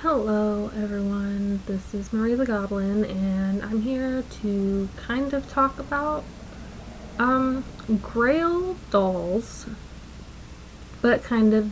Hello everyone, this is Marie the Goblin, and I'm here to kind of talk about Grail dolls, but kind of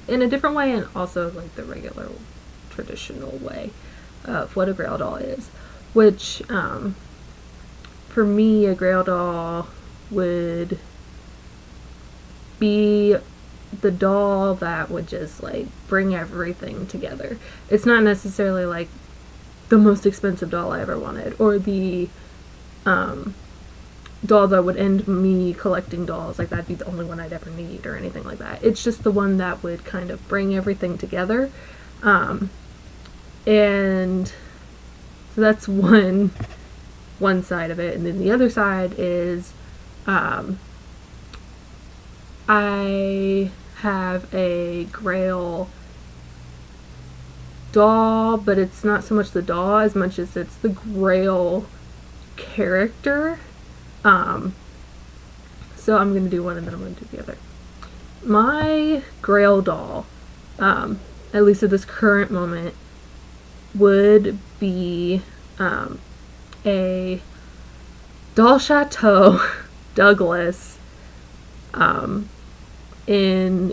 in a different way, and also like the regular traditional way of what a Grail doll is. Which for me, a Grail doll would be the doll that would just like bring everything together. It's not necessarily like the most expensive doll I ever wanted, or the doll that would end me collecting dolls. Like that'd be the only one I'd ever need or anything like that. It's just the one that would kind of bring everything together. And so that's one side of it, and then the other side is I have a Grail doll, but it's not so much the doll as much as it's the Grail character. So I'm going to do one and then I'm going to do the other. My Grail doll, at least at this current moment, would be a Doll Chateau Douglas in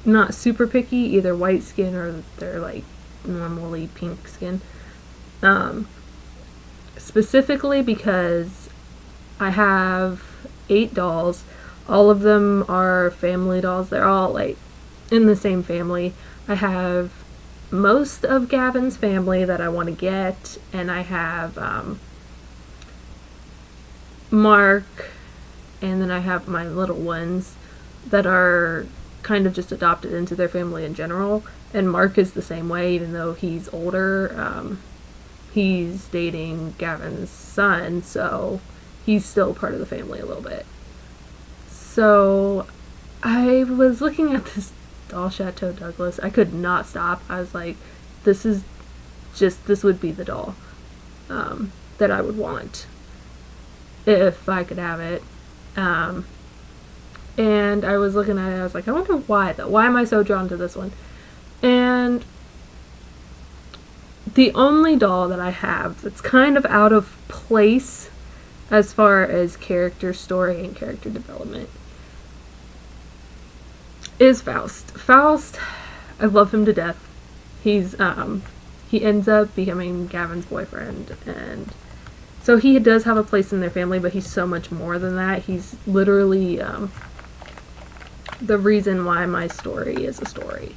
not super picky, either white skin or they're like normally pink skin. Specifically because I have 8 dolls. All of them are family dolls. They're all like in the same family. I have most of Gavin's family that I want to get, and I have Mark, and then I have my little ones that are kind of just adopted into their family in general. And Mark is the same way, even though he's older. He's dating Gavin's son, so he's still part of the family a little bit. So I was looking at this Doll Chateau Douglas. I could not stop. I was like, this would be the doll that I would want if I could have it. And I was looking at it, I was like, I wonder why though. Why am I so drawn to this one? And the only doll that I have that's kind of out of place as far as character story and character development is Faust. Faust, I love him to death. He ends up becoming Gavin's boyfriend, and so he does have a place in their family, but he's so much more than that. He's literally the reason why my story is a story.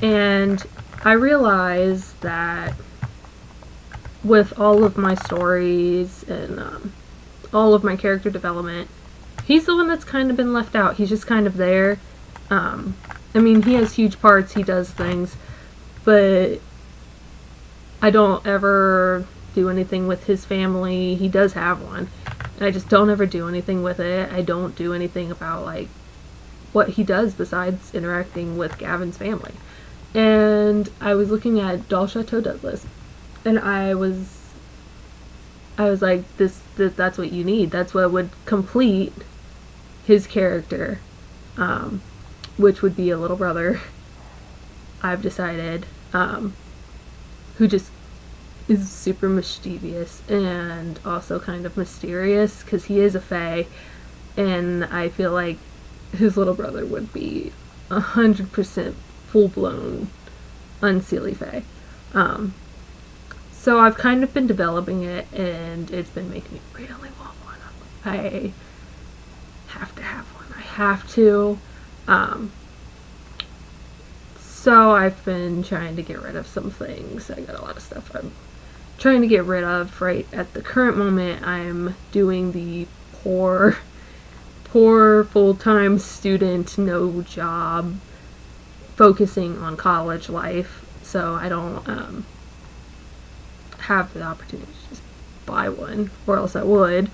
And I realized that with all of my stories and all of my character development, he's the one that's kind of been left out. He's just kind of there. I mean, he has huge parts, he does things, but I don't ever do anything with his family. He does have one. I just don't ever do anything with it. I don't do anything about like what he does besides interacting with Gavin's family. And I was looking at Doll Chateau Douglas, and I was like, that's what you need. That's what would complete his character, which would be a little brother, I've decided, who just is super mischievous and also kind of mysterious because he is a fae, and I feel like his little brother would be 100% full-blown unseelie fae. So I've kind of been developing it, and it's been making me really want one. I have to have one. I have to. So I've been trying to get rid of some things. I got a lot of stuff I'm trying to get rid of right at the current moment. I'm doing the poor full-time student, no job, focusing on college life, so I don't have the opportunity to just buy one, or else I would.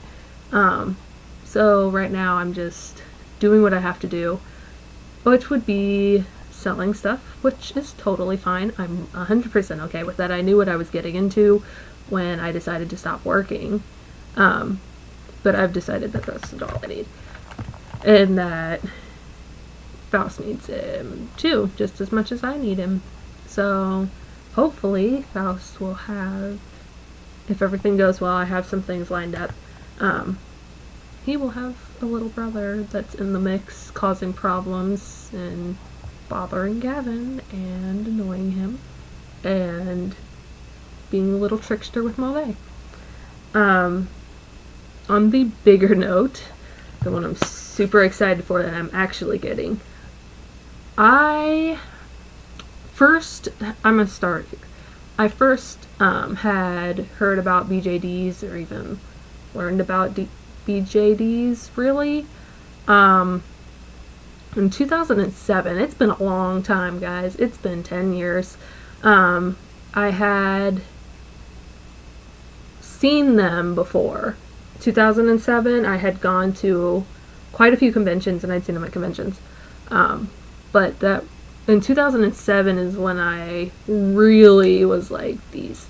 So right now I'm just doing what I have to do, which would be selling stuff, which is totally fine. I'm 100% okay with that. I knew what I was getting into when I decided to stop working, but I've decided that that's the doll I need, and that Faust needs him too, just as much as I need him. So hopefully Faust will have, if everything goes well, I have some things lined up. He will have a little brother that's in the mix, causing problems and bothering Gavin and annoying him and being a little trickster with Mauvais. On the bigger note, the one I'm super excited for that I'm actually getting, I'm gonna start here. I first had heard about BJDs, or even learned about BJDs, really, in 2007. It's been a long time, guys. It's been 10 years. I had seen them before. 2007, I had gone to quite a few conventions, and I'd seen them at conventions. But that in 2007 is when I really was like, this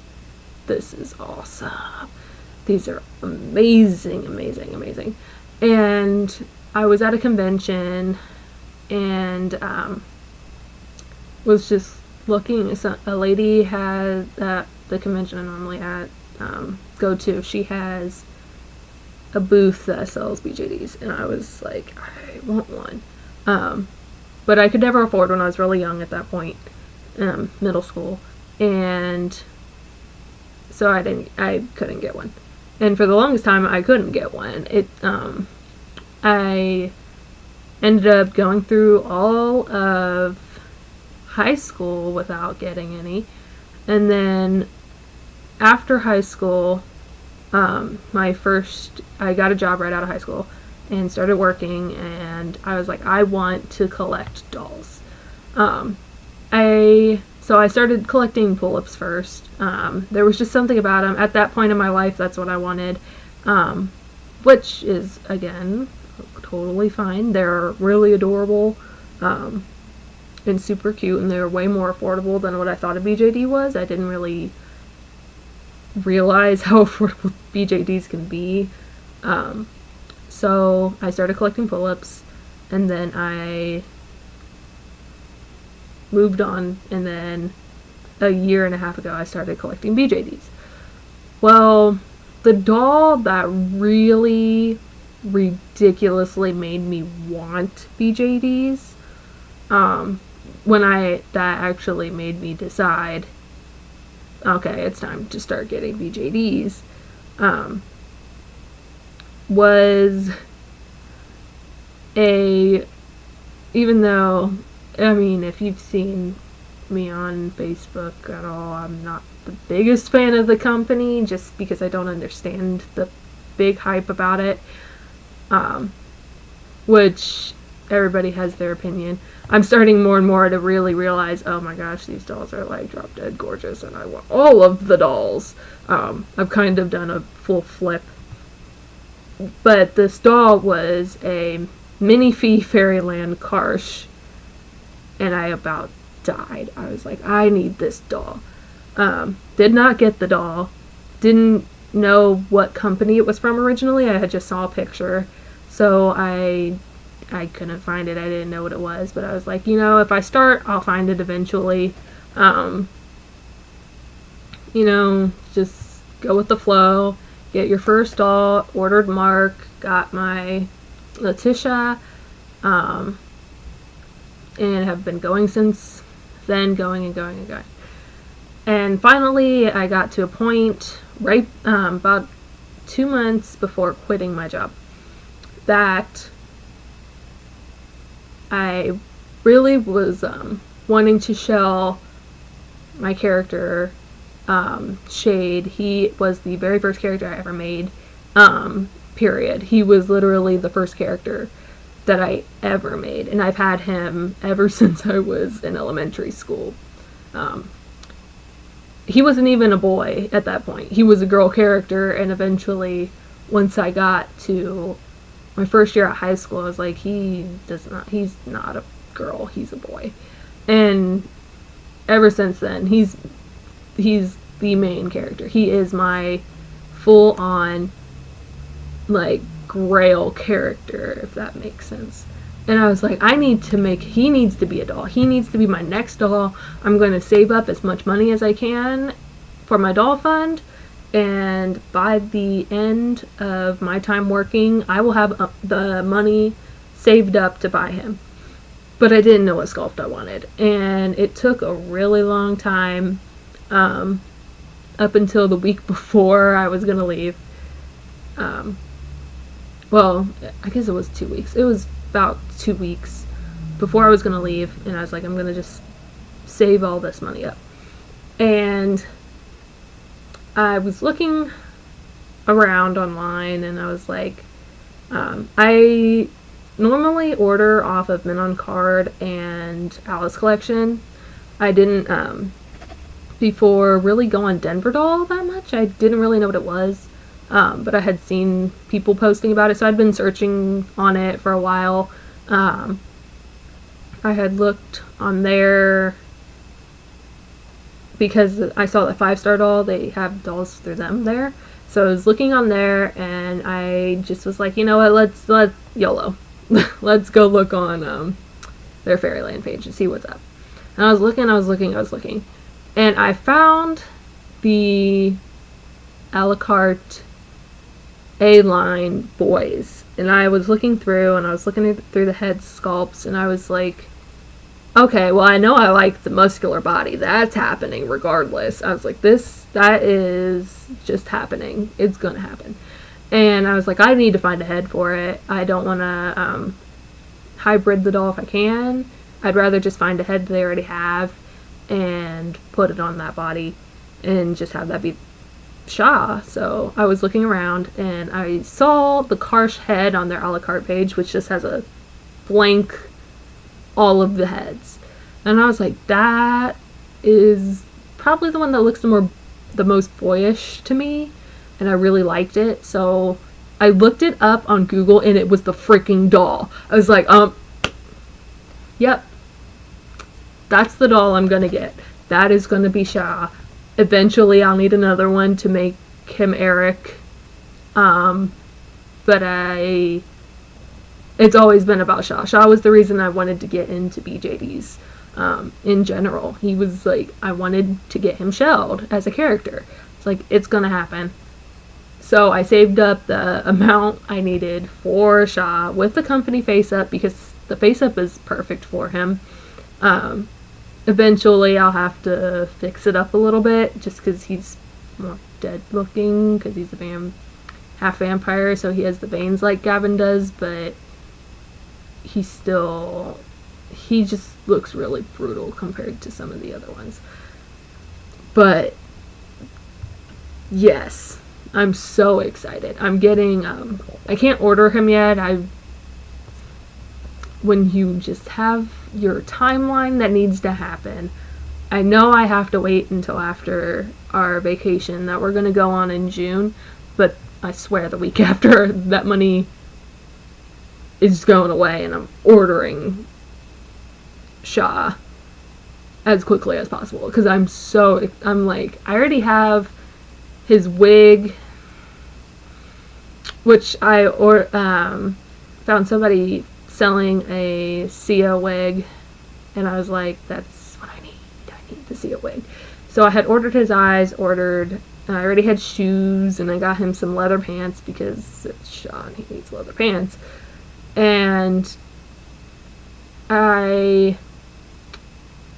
is awesome. These are amazing, amazing, amazing. And I was at a convention and was just looking. A lady had at the convention I normally go to. She has a booth that sells BJDs, and I was like, I want one. But I could never afford one. I was really young at that point, middle school, and so I couldn't get one. And for the longest time, I couldn't get one. I ended up going through all of high school without getting any, and then after high school, I got a job right out of high school and started working, and I was like, I want to collect dolls. So I started collecting pull-ups first. There was just something about them. At that point in my life, that's what I wanted, which is, again, totally fine. They're really adorable and super cute, and they're way more affordable than what I thought a BJD was. I didn't really realize how affordable BJDs can be. So I started collecting pull-ups, and then I moved on, and then a year and a half ago I started collecting BJDs. Well, the doll that really ridiculously made me want BJDs, that actually made me decide, okay, it's time to start getting BJDs, was even though, I mean, if you've seen me on Facebook at all, I'm not the biggest fan of the company, just because I don't understand the big hype about it, which everybody has their opinion. I'm starting more and more to really realize, oh my gosh, these dolls are like drop dead gorgeous, and I want all of the dolls. I've kind of done a full flip. But this doll was a Minifee Fairyland Karsh, and I about died. I was like, I need this doll. Did not get the doll. Didn't know what company it was from originally. I had just saw a picture, so I couldn't find it. I didn't know what it was, but I was like, if I start, I'll find it eventually. Just go with the flow. Get your first doll. Ordered Mark. Got my Letitia. And have been going since then, going and going and going. And finally, I got to a point right about 2 months before quitting my job that I really was wanting to shell my character, Shade. He was the very first character I ever made, period. He was literally the first character that I ever made, and I've had him ever since I was in elementary school. He wasn't even a boy at that point. He was a girl character, and eventually, once I got to my first year at high school, I was like, he's not a girl, he's a boy. And ever since then, he's the main character. He is my full-on, like, Grail character, if that makes sense. And I was like, he needs to be a doll. He needs to be my next doll. I'm going to save up as much money as I can for my doll fund. And by the end of my time working, I will have the money saved up to buy him. But I didn't know what sculpt I wanted. And it took a really long time, up until the week before I was going to leave. Well, I guess it was 2 weeks. It was about 2 weeks before I was going to leave. And I was like, I'm going to just save all this money up. And I was looking around online, and I was like, I normally order off of Men on Card and Alice Collection. I didn't, before really go on Denver Doll that much. I didn't really know what it was, but I had seen people posting about it, so I'd been searching on it for a while. I had looked on there because I saw the 5-star doll. They have dolls through them there. So I was looking on there, and I just was like, you know what, let's YOLO. Let's go look on their Fairyland page and see what's up. And I was looking. And I found the a la carte A-line boys. And I was looking through, and I was looking through the head sculpts, and I was like, okay, well, I know I like the muscular body. That's happening regardless. I was like, that is just happening. It's gonna happen. And I was like, I need to find a head for it. I don't want to hybrid the doll if I can. I'd rather just find a head they already have and put it on that body and just have that be Shaw. So I was looking around, and I saw the Karsh head on their a la carte page, which just has a blank all of the heads. And I was like, that is probably the one that looks the most boyish to me, and I really liked it. So I looked it up on Google, and it was the freaking doll. I was like, yep, that's the doll I'm gonna get. That is gonna be Shah. Eventually I'll need another one to make him Eric, but it's always been about Shaw. Shaw was the reason I wanted to get into BJDs in general. He was like, I wanted to get him shelled as a character. It's like, it's gonna happen. So I saved up the amount I needed for Shaw with the company face-up, because the face-up is perfect for him. Eventually I'll have to fix it up a little bit, just because he's more dead looking, because he's a half vampire, so he has the veins like Gavin does, but he just looks really brutal compared to some of the other ones. But yes, I'm so excited. I'm getting I can't order him yet. When you just have your timeline that needs to happen, I know I have to wait until after our vacation that we're going to go on in June, but I swear the week after, that money is going away, and I'm ordering Shaw as quickly as possible, because I'm like, I already have his wig, which I found somebody selling a Sia wig, and I was like, that's what I need. I need the Sia wig. So I had ordered his eyes, I already had shoes, and I got him some leather pants, because it's Sean, he needs leather pants. And I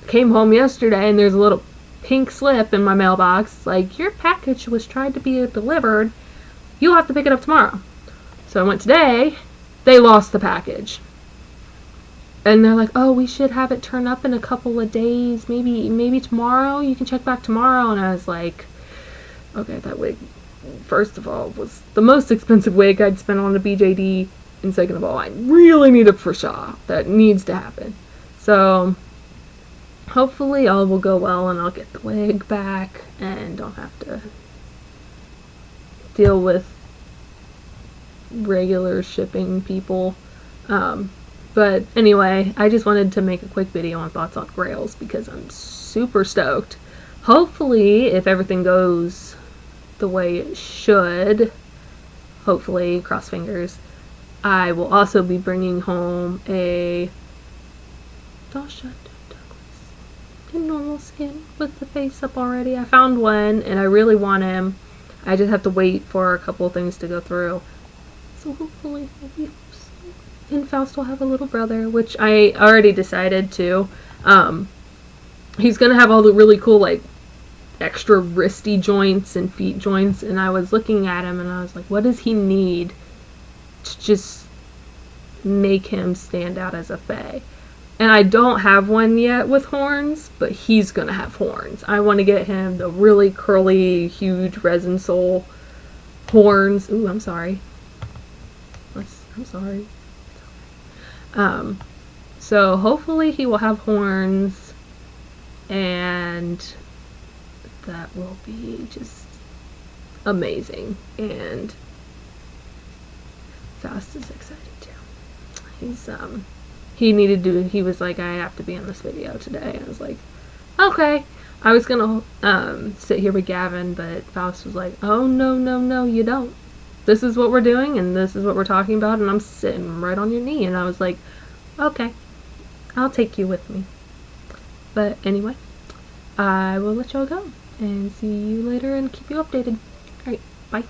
came home yesterday, and there's a little pink slip in my mailbox, like, your package was tried to be delivered, you'll have to pick it up tomorrow. So I went today, they lost the package. And they're like, oh, we should have it turn up in a couple of days, maybe tomorrow, you can check back tomorrow. And I was like, okay, that wig, first of all, was the most expensive wig I'd spent on a BJD, and second of all, I really need it for Shaw. That needs to happen. So hopefully all will go well, and I'll get the wig back and don't have to deal with regular shipping people. But anyway, I just wanted to make a quick video on thoughts on Grails, because I'm super stoked. Hopefully, if everything goes the way it should, hopefully, cross fingers, I will also be bringing home a Dollshot Douglas in normal skin with the face up already. I found one and I really want him. I just have to wait for a couple of things to go through. So hopefully he'll be and Faust will have a little brother, which I already decided to. He's gonna have all the really cool, like, extra wristy joints and feet joints, and I was looking at him and I was like, what does he need to just make him stand out as a fae? And I don't have one yet with horns, but he's gonna have horns. I want to get him the really curly, huge resin soul horns. Ooh, I'm sorry. I'm sorry. So hopefully he will have horns, and that will be just amazing. And Faust is excited too. He's he was like, I have to be in this video today. And I was like, okay. I was gonna sit here with Gavin, but Faust was like, oh no, you don't. This is what we're doing and this is what we're talking about, and I'm sitting right on your knee. And I was like, okay, I'll take you with me. But anyway, I will let y'all go and see you later and keep you updated. Alright, bye.